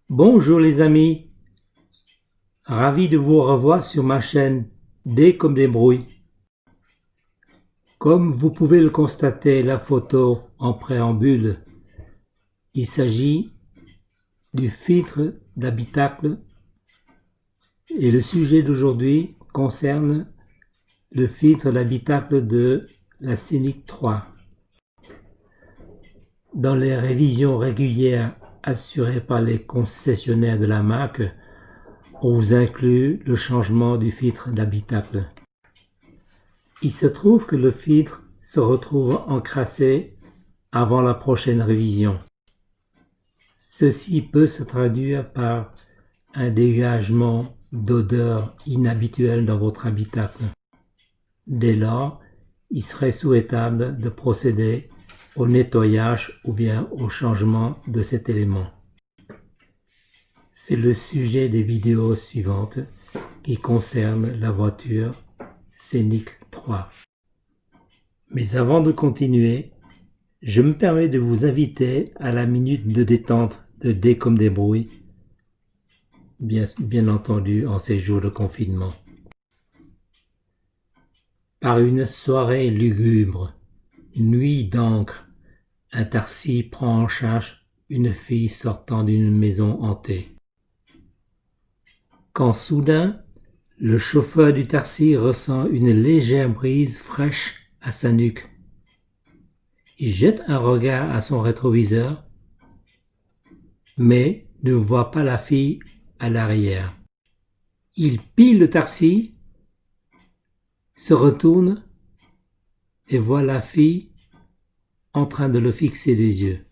Bonjour les amis, ravi de vous revoir sur ma chaîne D comme des brouilles. Comme vous pouvez le constater la photo en préambule, il s'agit du filtre d'habitacle et le sujet d'aujourd'hui concerne le filtre d'habitacle de la Scénic 3. Dans les révisions régulières assurées par les concessionnaires de la marque, on vous inclut le changement du filtre d'habitacle. Il se trouve que le filtre se retrouve encrassé avant la prochaine révision. Ceci peut se traduire par un dégagement d'odeur inhabituelle dans votre habitacle. Dès lors, il serait souhaitable de procéder au nettoyage ou bien au changement de cet élément. C'est le sujet des vidéos suivantes qui concernent la voiture Scénic 3. Mais avant de continuer, je me permets de vous inviter à la minute de détente de D comme des brouilles, bien entendu en ces jours de confinement. Par une soirée lugubre, nuit d'encre, un taxi prend en charge une fille sortant d'une maison hantée. Quand soudain, le chauffeur du taxi ressent une légère brise fraîche à sa nuque. Il jette un regard à son rétroviseur, mais ne voit pas la fille à l'arrière. Il pille le taxi, se retourne et voit la fille en train de le fixer des yeux.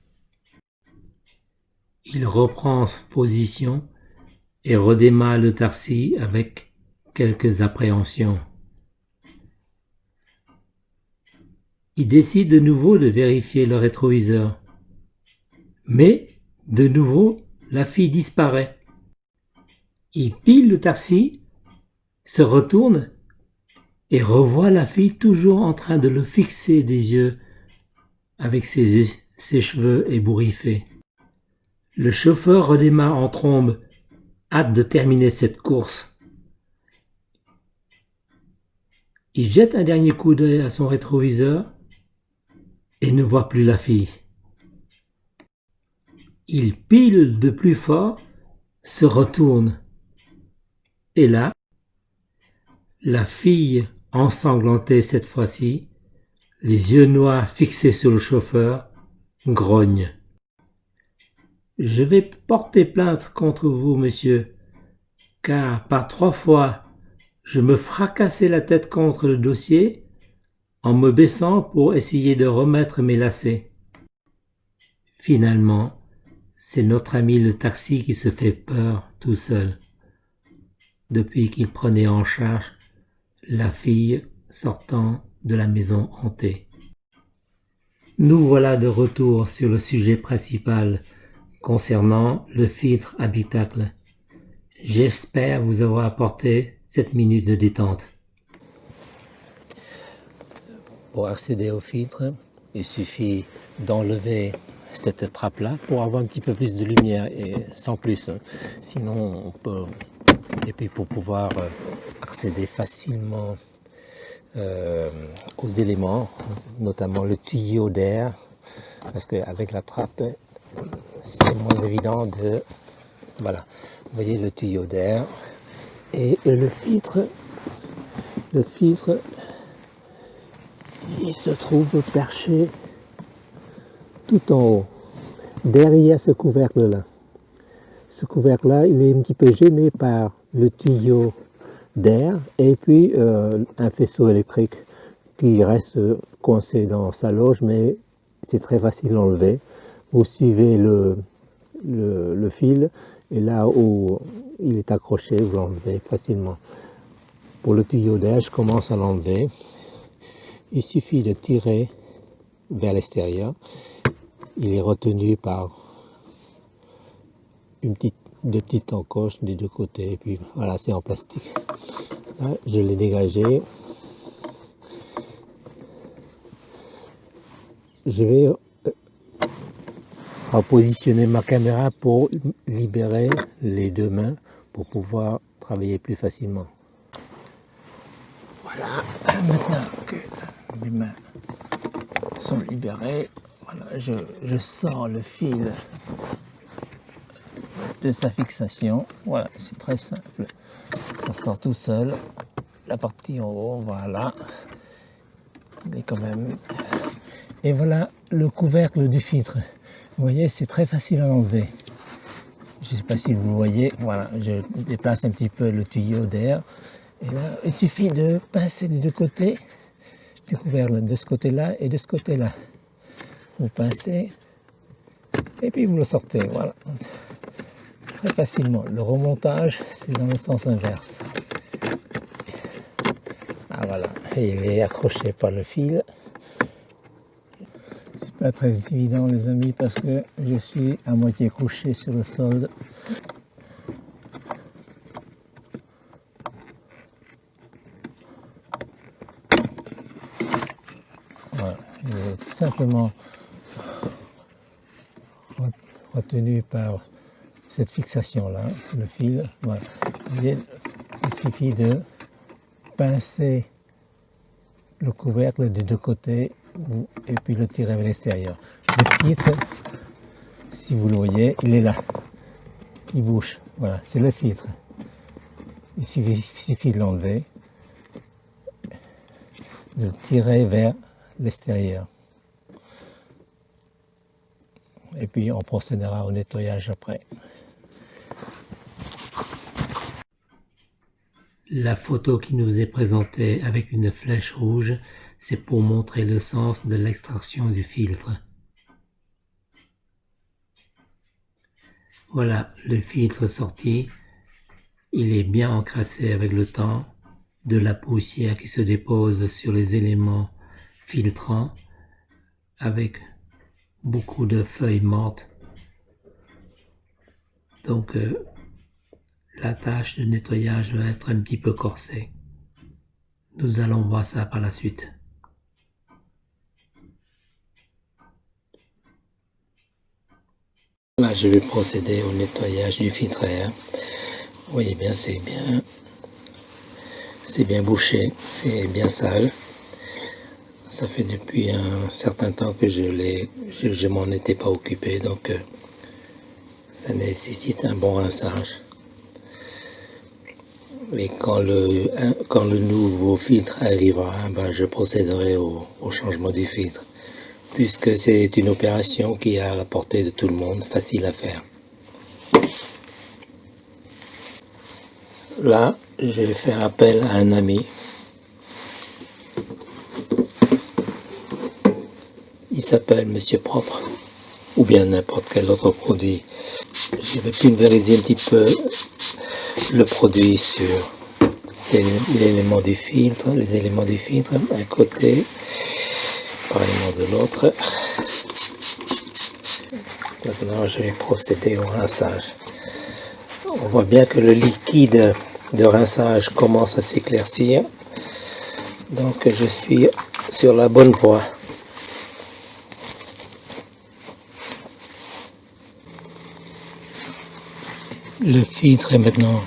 Il reprend position et redémarre le taxi avec quelques appréhensions. Il décide de nouveau de vérifier le rétroviseur. Mais, de nouveau, la fille disparaît. Il pille le taxi, se retourne et revoit la fille toujours en train de le fixer des yeux avec ses cheveux ébouriffés. Le chauffeur redémarre en trombe, hâte de terminer cette course. Il jette un dernier coup d'œil à son rétroviseur et ne voit plus la fille. Il pile de plus fort, se retourne. Et là, la fille, ensanglantée cette fois-ci, les yeux noirs fixés sur le chauffeur, grogne. « Je vais porter plainte contre vous, monsieur, car par 3 fois, je me fracassais la tête contre le dossier en me baissant pour essayer de remettre mes lacets. » Finalement, c'est notre ami le taxi qui se fait peur tout seul, depuis qu'il prenait en charge la fille sortant de la maison hantée. Nous voilà de retour sur le sujet principal concernant le filtre habitacle. J'espère vous avoir apporté cette minute de détente. Pour accéder au filtre, il suffit d'enlever cette trappe-là pour avoir un petit peu plus de lumière et sans plus. Sinon, on peut... Et puis pour pouvoir accéder facilement aux éléments, notamment le tuyau d'air, parce qu'avec la trappe, c'est moins évident de... Voilà, vous voyez le tuyau d'air et le filtre, il se trouve perché tout en haut, derrière ce couvercle-là. Ce couvercle-là, il est un petit peu gêné par le tuyau d'air et puis un faisceau électrique qui reste coincé dans sa loge, mais c'est très facile à enlever. Vous suivez le fil et là où il est accroché, vous l'enlevez facilement. Pour le tuyau d'air, je commence à l'enlever. Il suffit de tirer vers l'extérieur. Il est retenu par deux petites encoches des deux côtés. Et puis voilà, c'est en plastique. Là, je l'ai dégagé. Je vais repositionner ma caméra pour libérer les deux mains pour pouvoir travailler plus facilement. Voilà, maintenant que mes mains sont libérées, voilà, je sors le fil de sa fixation. Voilà, c'est très simple. Ça sort tout seul. La partie en haut, voilà. Il est quand même. Et voilà le couvercle du filtre. Vous voyez, c'est très facile à enlever. Je ne sais pas si vous le voyez. Voilà, je déplace un petit peu le tuyau d'air. Et là, il suffit de pincer des deux côtés du couvercle, de ce côté-là et de ce côté-là. Vous pincez et puis vous le sortez. Voilà. Très facilement. Le remontage, c'est dans le sens inverse. Ah voilà, et il est accroché par le fil. C'est pas très évident les amis parce que je suis à moitié couché sur le sol. Voilà, il est simplement retenu par cette fixation là, le fil. Voilà. Il suffit de pincer le couvercle des deux côtés et puis le tirer vers l'extérieur. Le filtre, si vous le voyez, il est là, il bouge. Voilà, c'est le filtre. Il suffit de l'enlever, de le tirer vers l'extérieur. Et puis on procédera au nettoyage après. La photo qui nous est présentée avec une flèche rouge, c'est pour montrer le sens de l'extraction du filtre. Voilà le filtre sorti. Il est bien encrassé avec le temps, de la poussière qui se dépose sur les éléments filtrants avec beaucoup de feuilles mortes. Donc la tâche de nettoyage va être un petit peu corsée. Nous allons voir ça par la suite. Là, je vais procéder au nettoyage du filtre à air. Vous voyez bien, c'est bien bouché, c'est bien sale. Ça fait depuis un certain temps que je m'en étais pas occupé, donc ça nécessite un bon rinçage. Et quand le nouveau filtre arrivera, ben, je procéderai au changement du filtre, puisque c'est une opération qui est à la portée de tout le monde, facile à faire. Là, je vais faire appel à un ami. Il s'appelle Monsieur Propre, ou bien n'importe quel autre produit. Je vais pulvériser un petit peu le produit sur les éléments du filtre, d'un côté, pareillement de l'autre. Maintenant, je vais procéder au rinçage. On voit bien que le liquide de rinçage commence à s'éclaircir, donc je suis sur la bonne voie. Le filtre est maintenant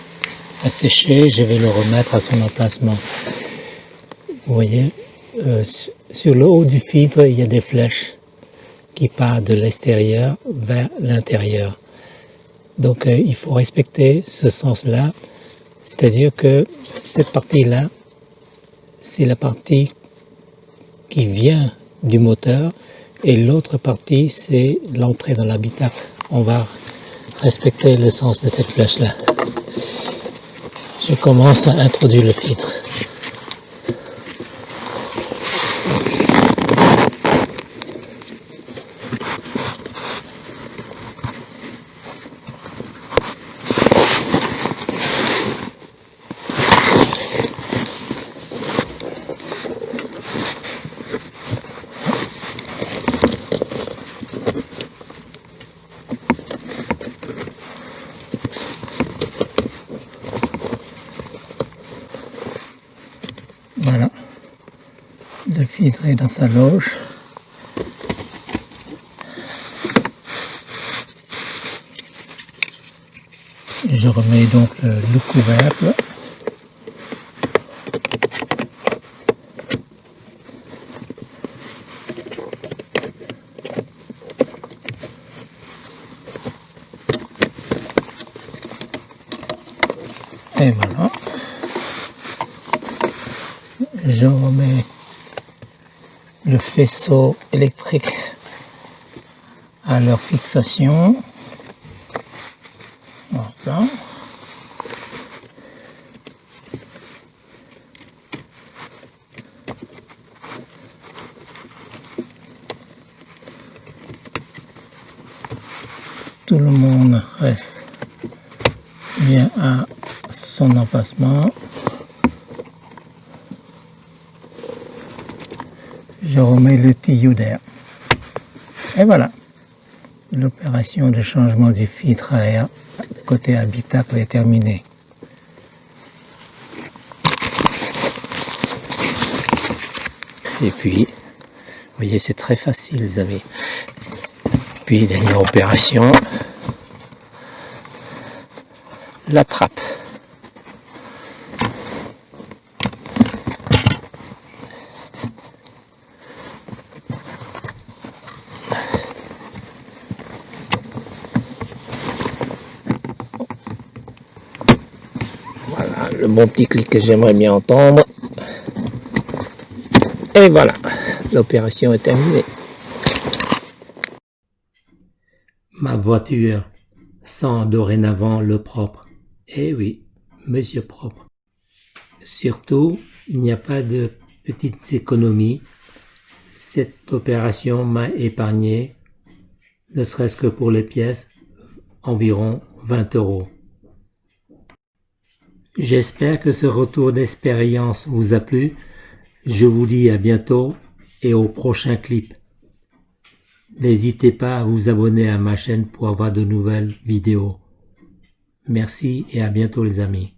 asséché, je vais le remettre à son emplacement. Vous voyez, sur le haut du filtre, il y a des flèches qui partent de l'extérieur vers l'intérieur. Donc il faut respecter ce sens-là, c'est-à-dire que cette partie-là, c'est la partie qui vient du moteur et l'autre partie, c'est l'entrée dans l'habitacle. On va respecter le sens de cette flèche-là. Je commence à introduire le filtre. Voilà, le filtre est dans sa loge. Je remets donc le couvercle. Et voilà. Je remets le faisceau électrique à leur fixation. Voilà. Tout le monde reste bien à son emplacement. Je remets le tuyau d'air. Et voilà. L'opération de changement du filtre à air côté habitacle est terminée. Et puis, vous voyez, c'est très facile, les amis. Puis, dernière opération, la trappe. Voilà, le bon petit clic que j'aimerais bien entendre. Et voilà, l'opération est terminée. Ma voiture sent dorénavant le propre. Eh oui, monsieur propre. Surtout, il n'y a pas de petites économies. Cette opération m'a épargné, ne serait-ce que pour les pièces, environ 20 €. J'espère que ce retour d'expérience vous a plu. Je vous dis à bientôt et au prochain clip. N'hésitez pas à vous abonner à ma chaîne pour avoir de nouvelles vidéos. Merci et à bientôt les amis.